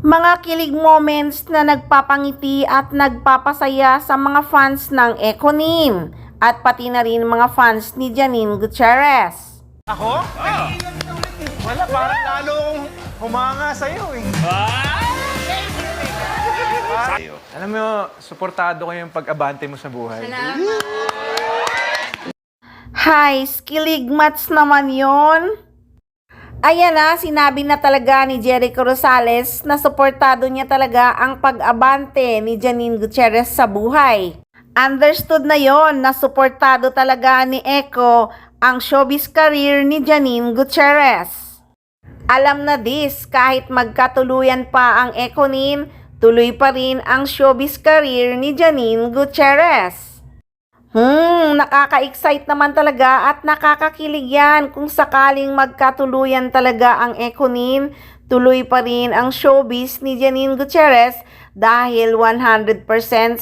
Mga kilig moments na nagpapangiti at nagpapasaya sa mga fans ng Ekonin at pati na rin mga fans ni Janine Gutierrez. Ako? Wala, parang lalong humanga sa'yo eh. Alam mo, suportado ko yung pag-abante mo sa buhay. Hi, skilig mats naman yon. Ayan na, sinabi na talaga ni Jericho Rosales na suportado niya talaga ang pag-abante ni Janine Gutierrez sa buhay. Understood na yon na suportado talaga ni Eko ang showbiz career ni Janine Gutierrez. Alam na this, kahit magkatuluyan pa ang Ekonin, tuloy pa rin ang showbiz career ni Janine Gutierrez. Nakaka-excite naman talaga at nakakakilig yan kung sakaling magkatuluyan talaga ang Ekonin, tuloy pa rin ang showbiz ni Janine Gutierrez dahil 100%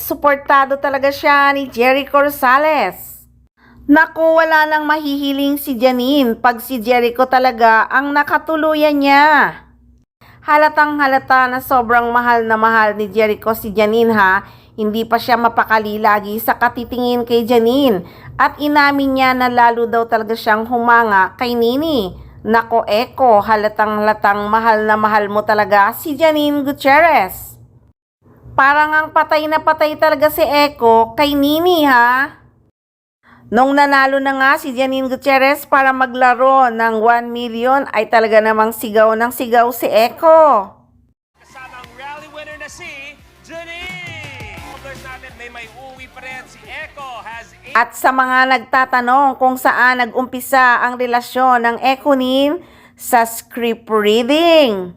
suportado talaga siya ni Jericho Rosales. Naku, wala nang mahihiling si Janine pag si Jericho talaga ang nakatuluyan niya. Halatang halata na sobrang mahal na mahal ni Jericho si Janine ha. Hindi pa siya mapakali lagi sa katitingin kay Janine at inamin niya na lalo daw talaga siyang humanga kay Nini. Nako Eko, halatang mahal na mahal mo talaga si Janine Gutierrez. Parang ang patay na patay talaga si Eko kay Nini ha. Nung nanalo na nga si Janine Gutierrez para maglaro ng 1 million ay talaga namang sigaw ng sigaw si Eko. Kasama ang rally winner na si Janine. May uwi pa rin si Eko has At sa mga nagtatanong kung saan nag-umpisa ang relasyon ng Ekonin, sa script reading.